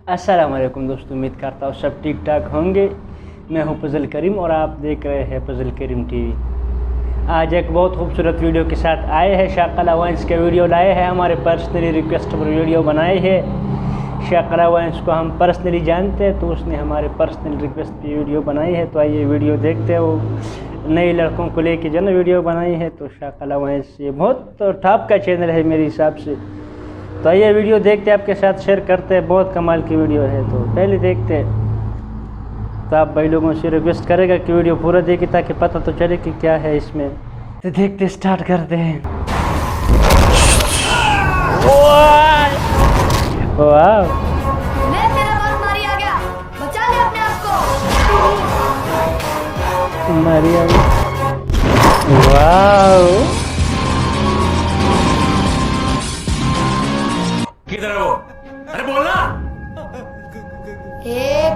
अस्सलाम वालेकुम दोस्तों, उम्मीद करता हूँ सब ठीक ठाक होंगे। मैं हूँ फजल करीम और आप देख रहे हैं फजल करीम टीवी। आज एक बहुत खूबसूरत वीडियो के साथ आए हैं। शाकला वाइंस के वीडियो लाए हैं, हमारे पर्सनली रिक्वेस्ट पर वीडियो बनाए हैं। शाकला वाइंस को हम पर्सनली जानते हैं, तो उसने हमारे पर्सनल रिक्वेस्ट पे वीडियो बनाई है। तो आइए वीडियो देखते हैं। वो नए लड़कों को लेके जो ना वीडियो बनाई है, तो शाकला वाइंस ये बहुत टॉप का चैनल है मेरे हिसाब से। तो आइए वीडियो देखते हैं, आपके साथ शेयर करते हैं। बहुत कमाल की वीडियो है, तो पहले देखते हैं। तो आप भाई लोगों से रिक्वेस्ट करेगा कि वीडियो पूरा देखिए ताकि पता तो चले कि क्या है इसमें। तो देखते स्टार्ट करते हैं। वाह, मैं तेरा बाप मारी आ गया, बचा ले अपने आप को। मारिया, वाह, किधर है वो? अरे बोलना। एक,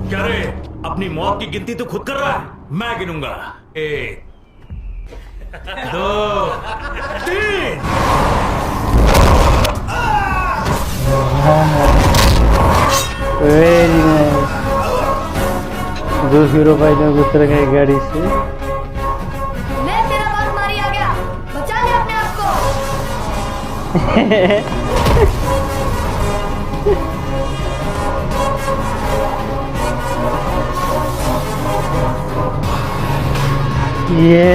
क्या रे, अपनी मौत की गिनती तो खुद कर रहा है, मैं गिनूंगा। 1 2 3। Very nice. 2 हीरो भाई लोग उतर गए गाड़ी से। मैं तेरा बाप मारी आ गया, बचा ले अपने आप को। ये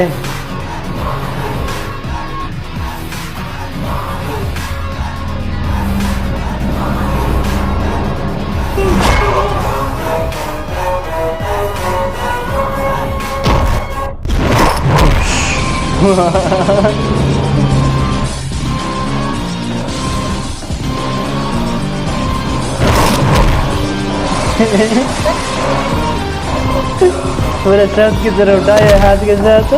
पूरे साथ की तरफ उठाया हाथ के साथ।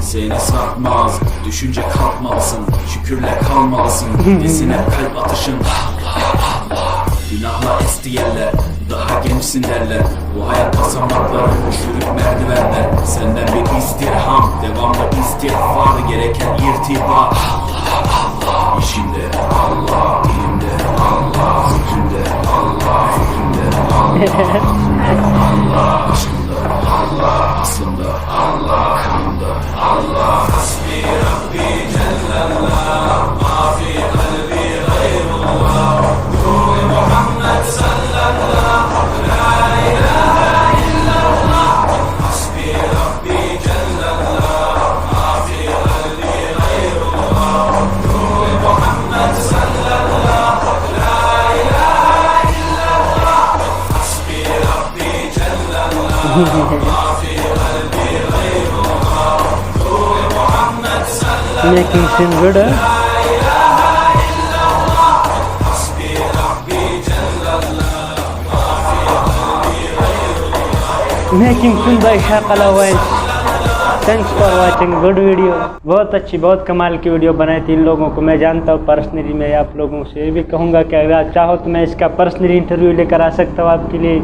Seni satmaz, düşünce kalkmalısın, şükürle kalmalısın, desin hep kalp atışın. Günahla esti yerler, daha gençsin derler, bu hayat basamakları, çürük merdivenler. Senden bir istirham, devamlı istiğfar, gereken irtibat. İşimde Allah, dilimde Allah, hükümde Allah, hükümde Allah. Allah aşkında Allah, aslında Allah, kanımda Allah. Hasbi Rabbi Cellallah, ma fi kalbi gayrullah. Ruhi Muhammed sallallahu, la ilahe illallah. Hasbi Rabbi Cellallah, ma fi kalbi gayrullah. Ruhi Muhammed sallallahu, la ilahe illallah. Hasbi Rabbi Cellallah, ma fi kalbi gayrullah. Ruhi Muhammed sallallahu. Making him good, huh? Hasbi Rabbi Cellallah, ma fi kalbi gayrullah. Making film by शाकला वाइंस। Thanks for watching, good video. बहुत अच्छी, बहुत कमाल की video बनाई थी। इन लोगों को मैं जानता हूँ पर्सनली। मैं आप लोगों से ये भी कहूँगा कि अगर आप चाहो तो मैं इसका पर्सनली इंटरव्यू लेकर आ सकता हूँ आपके लिए।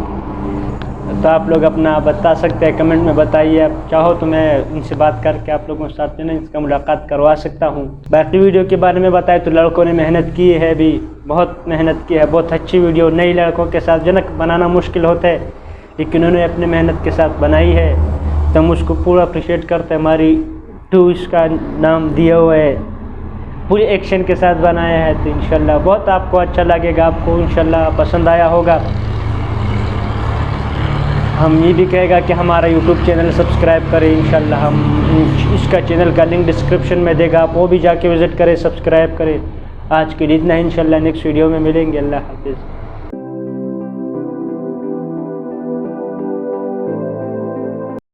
तो आप लोग अपना बता सकते हैं, कमेंट में बताइए। आप चाहो तो मैं इनसे बात करके आप लोगों के साथ में ना इसका मुलाकात करवा सकता हूँ। बाकी वीडियो के बारे में बताए तो लड़कों ने मेहनत की है, भी बहुत मेहनत की है। बहुत अच्छी वीडियो, नई लड़कों के साथ जनक बनाना मुश्किल होता है, लेकिन उन्होंने अपनी मेहनत के साथ बनाई है, तो हम उसको पूरा अप्रिशिएट करते हैं। हमारी 2 इसका नाम दिया हुआ है, पूरे एक्शन के साथ बनाया है। तो इंशाल्लाह बहुत आपको अच्छा लगेगा, आपको इंशाल्लाह पसंद आया होगा। हम ये भी कहेगा कि हमारा यूट्यूब चैनल सब्सक्राइब करें। इंशाल्लाह हम इसका चैनल का लिंक डिस्क्रिप्शन में देगा, आप वो भी जाके विज़िट करें, सब्सक्राइब करें। आज के लिए इतना, इंशाल्लाह नेक्स्ट वीडियो में मिलेंगे। अल्लाह हाफिज़।